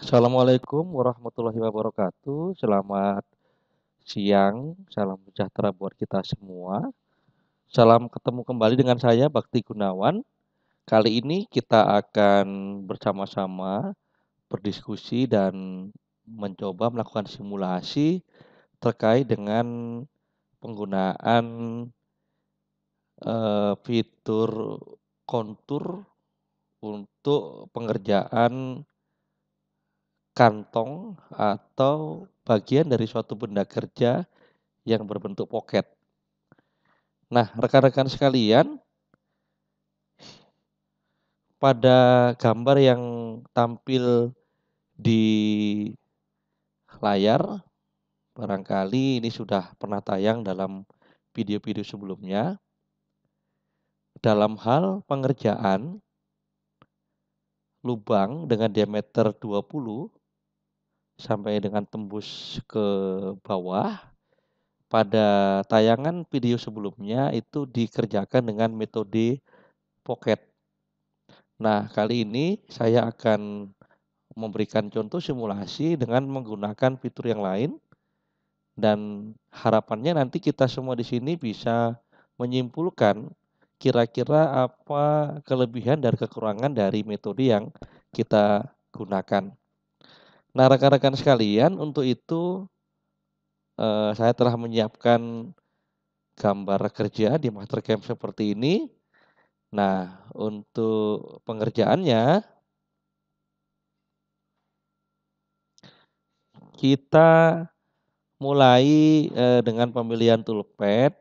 Assalamualaikum warahmatullahi wabarakatuh. Selamat siang, salam sejahtera buat kita semua. Salam ketemu kembali dengan saya Bakti Gunawan. Kali ini kita akan bersama-sama berdiskusi dan mencoba melakukan simulasi terkait dengan penggunaan fitur kontur untuk pengerjaan kantong atau bagian dari suatu benda kerja yang berbentuk pocket. Nah, rekan-rekan sekalian, pada gambar yang tampil di layar, barangkali ini sudah pernah tayang dalam video-video sebelumnya. Dalam hal pengerjaan lubang dengan diameter 20 sampai dengan tembus ke bawah, pada tayangan video sebelumnya itu dikerjakan dengan metode pocket. Nah, kali ini saya akan memberikan contoh simulasi dengan menggunakan fitur yang lain dan harapannya nanti kita semua di sini bisa menyimpulkan kira-kira apa kelebihan dan kekurangan dari metode yang kita gunakan. Nah, rekan-rekan sekalian, untuk itu saya telah menyiapkan gambar kerja di Mastercam seperti ini. Nah, untuk pengerjaannya kita mulai dengan pemilihan toolpad.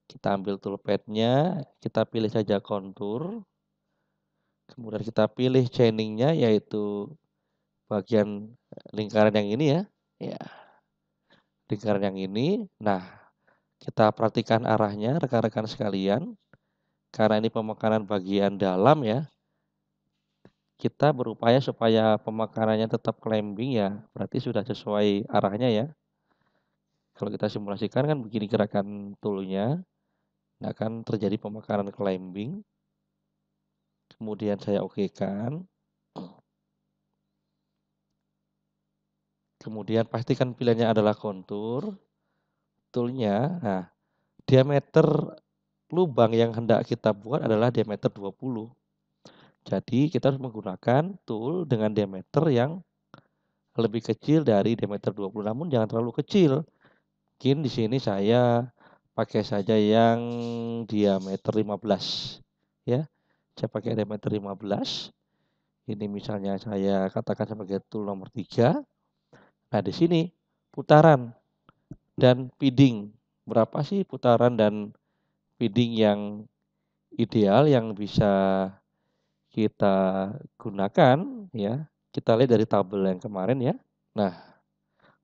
Kita ambil toolpadnya, kita pilih saja kontur, kemudian kita pilih chaining-nya yaitu bagian lingkaran yang ini ya. Ya, lingkaran yang ini. Nah, kita perhatikan arahnya rekan-rekan sekalian. Karena ini pemekaran bagian dalam ya, kita berupaya supaya pemakanannya tetap climbing ya, berarti sudah sesuai arahnya ya. Kalau kita simulasikan kan begini gerakan toolnya, nah akan terjadi pemakaran climbing. Kemudian saya okekan. Kemudian pastikan pilihannya adalah kontur. Toolnya, nah diameter lubang yang hendak kita buat adalah diameter 20. Jadi kita harus menggunakan tool dengan diameter yang lebih kecil dari diameter 20, namun jangan terlalu kecil. Mungkin di sini saya pakai saja yang diameter 15 ya. Saya pakai diameter 15. Ini misalnya saya katakan sebagai tool nomor 3. Nah, di sini putaran dan feeding. Berapa sih putaran dan feeding yang ideal yang bisa kita gunakan ya. Kita lihat dari tabel yang kemarin ya. Nah,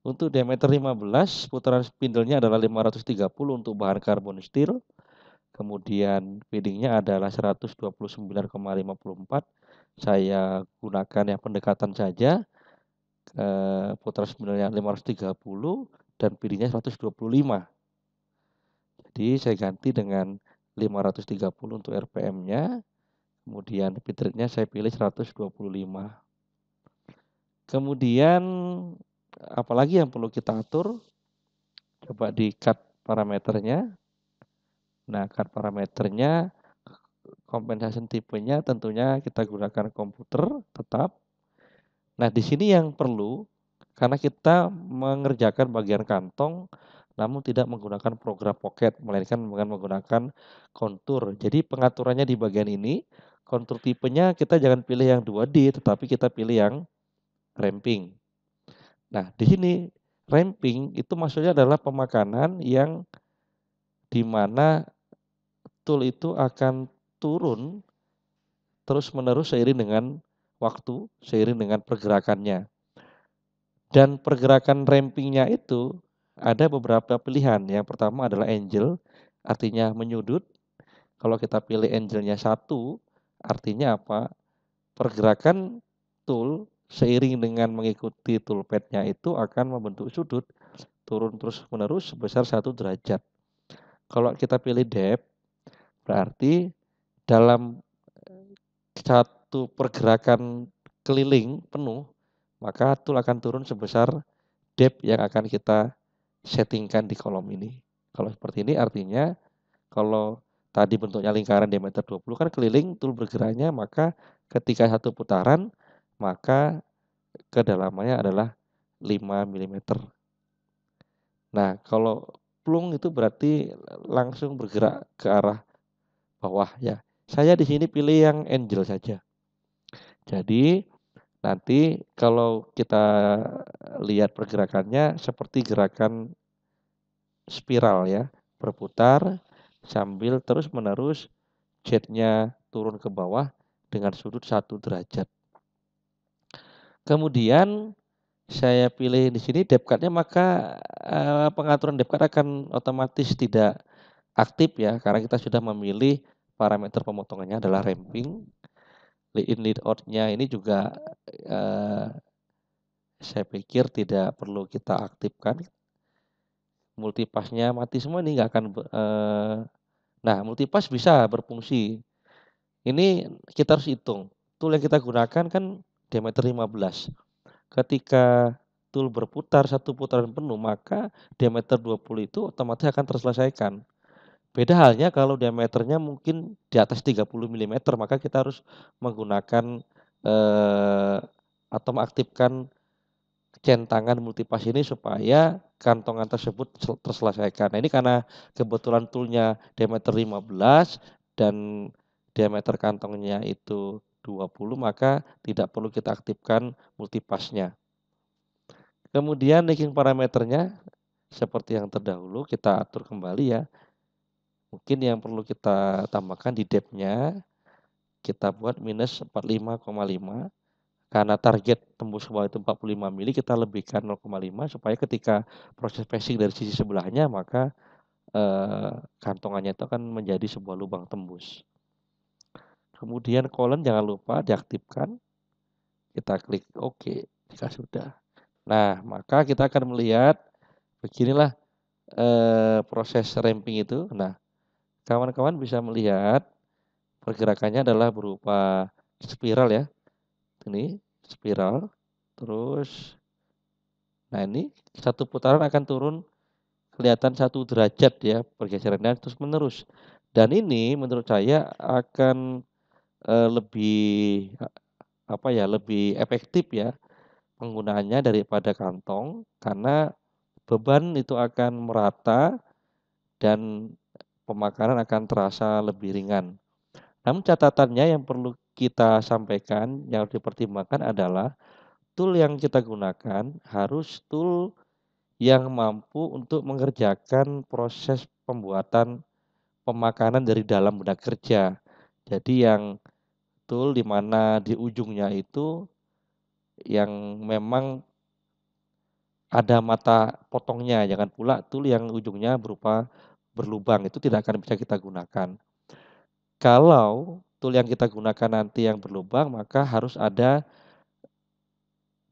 untuk diameter 15, putaran spindle-nya adalah 530 untuk bahan karbon steel. Kemudian feeding-nya adalah 129,54. Saya gunakan yang pendekatan saja. Putaran spindle-nya 530 dan feeding-nya 125. Jadi saya ganti dengan 530 untuk RPM-nya. Kemudian feed rate-nya saya pilih 125. Kemudian apalagi yang perlu kita atur? Coba di cut parameternya. Nah, cut parameternya, compensation tipenya tentunya kita gunakan komputer tetap. Nah, di sini yang perlu karena kita mengerjakan bagian kantong namun tidak menggunakan program pocket melainkan menggunakan kontur. Jadi pengaturannya di bagian ini, kontur tipenya kita jangan pilih yang 2D tetapi kita pilih yang ramping. Nah, di sini ramping itu maksudnya adalah pemakanan yang di mana tool itu akan turun terus-menerus seiring dengan waktu, seiring dengan pergerakannya. Dan pergerakan rampingnya itu ada beberapa pilihan. Yang pertama adalah angle, artinya menyudut. Kalau kita pilih angle-nya 1, artinya apa? Pergerakan tool seiring dengan mengikuti toolpad-nya itu akan membentuk sudut turun terus-menerus sebesar 1 derajat. Kalau kita pilih depth, berarti dalam satu pergerakan keliling penuh, maka tool akan turun sebesar depth yang akan kita settingkan di kolom ini. Kalau seperti ini artinya kalau tadi bentuknya lingkaran diameter 20 kan keliling tool bergeraknya, maka ketika satu putaran maka kedalamannya adalah 5 mm. Nah, kalau plung itu berarti langsung bergerak ke arah bawah ya. Saya di sini pilih yang angel saja. Jadi nanti kalau kita lihat pergerakannya seperti gerakan spiral ya, berputar sambil terus-menerus jetnya turun ke bawah dengan sudut 1 derajat. Kemudian saya pilih di sini depth cut-nya, maka pengaturan depth cut akan otomatis tidak aktif ya, karena kita sudah memilih parameter pemotongannya adalah ramping. Lead in lead out-nya ini juga saya pikir tidak perlu kita aktifkan. Multipass-nya mati semua, ini nggak akan nah multipass bisa berfungsi. Ini kita harus hitung. Tool yang kita gunakan kan diameter 15. Ketika tool berputar satu putaran penuh, maka diameter 20 itu otomatis akan terselesaikan. Beda halnya kalau diameternya mungkin di atas 30 mm, maka kita harus menggunakan atau mengaktifkan centangan multipass ini supaya kantongan tersebut terselesaikan. Nah, ini karena kebetulan toolnya diameter 15 dan diameter kantongnya itu 20, maka tidak perlu kita aktifkan multipassnya. Kemudian linking parameternya seperti yang terdahulu kita atur kembali ya. Mungkin yang perlu kita tambahkan di depth-nya kita buat minus 45,5. Karena target tembus bawah itu 45 mili, kita lebihkan 0,5 supaya ketika proses passing dari sisi sebelahnya, maka kantongannya itu akan menjadi sebuah lubang tembus. Kemudian column jangan lupa diaktifkan. Kita klik OK jika sudah. Nah, maka kita akan melihat beginilah proses ramping itu. Nah, kawan-kawan bisa melihat pergerakannya adalah berupa spiral ya. Ini spiral. Terus nah ini satu putaran akan turun kelihatan 1 derajat ya pergeserannya terus menerus. Dan ini menurut saya akan lebih lebih efektif ya penggunaannya daripada kantong, karena beban itu akan merata dan pemakaran akan terasa lebih ringan. Namun catatannya yang perlu kita sampaikan, yang harus dipertimbangkan adalah tool yang kita gunakan harus tool yang mampu untuk mengerjakan proses pembuatan pemakanan dari dalam benda kerja. Jadi yang tool di mana di ujungnya itu yang memang ada mata potongnya, jangan pula tool yang ujungnya berupa berlubang, itu tidak akan bisa kita gunakan. Kalau tool yang kita gunakan nanti yang berlubang, maka harus ada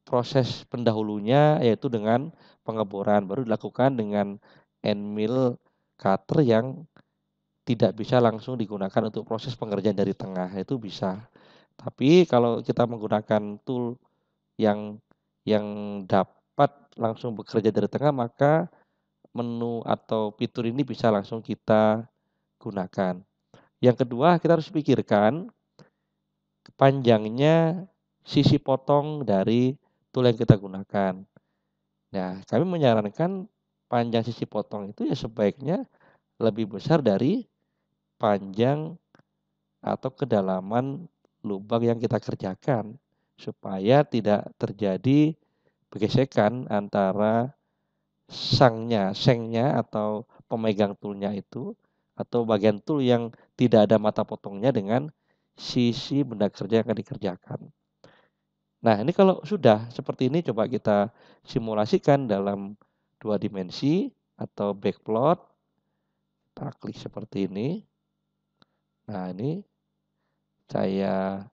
proses pendahulunya, yaitu dengan pengeboran, baru dilakukan dengan end mill cutter yang tidak bisa langsung digunakan untuk proses pengerjaan dari tengah, itu bisa. Tapi kalau kita menggunakan tool yang yang dapat langsung bekerja dari tengah, maka menu atau fitur ini bisa langsung kita gunakan. Yang kedua, kita harus pikirkan panjangnya sisi potong dari tool yang kita gunakan. Nah, kami menyarankan panjang sisi potong itu ya sebaiknya lebih besar dari panjang atau kedalaman lubang yang kita kerjakan, supaya tidak terjadi gesekan antara sengnya atau pemegang toolnya itu, atau bagian tool yang tidak ada mata potongnya dengan sisi benda kerja yang akan dikerjakan. Nah, ini kalau sudah seperti ini, coba kita simulasikan dalam 2 dimensi atau backplot. Kita klik seperti ini. Nah, ini saya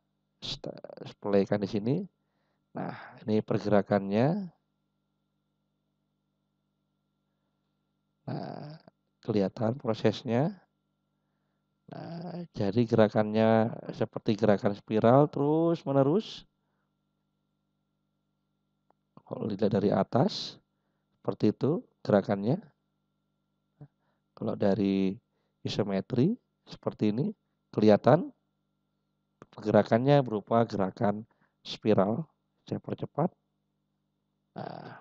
playkan di sini. Nah, ini pergerakannya. Nah, kelihatan prosesnya. Nah, jadi gerakannya seperti gerakan spiral terus menerus. Kalau dilihat dari atas, seperti itu gerakannya. Kalau dari isometri, seperti ini, kelihatan gerakannya berupa gerakan spiral. Saya percepat. Nah,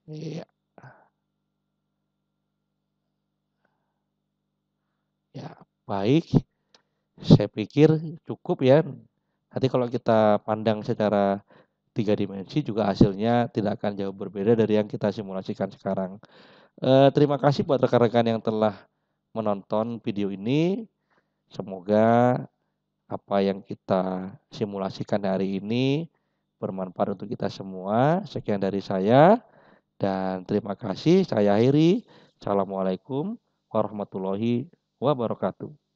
iya, ya, baik. Saya pikir cukup ya. Nanti kalau kita pandang secara 3 dimensi juga hasilnya tidak akan jauh berbeda dari yang kita simulasikan sekarang. Terima kasih buat rekan-rekan yang telah menonton video ini. Semoga apa yang kita simulasikan hari ini bermanfaat untuk kita semua. Sekian dari saya dan terima kasih. Saya akhiri. Assalamualaikum warahmatullahi wabarakatuh.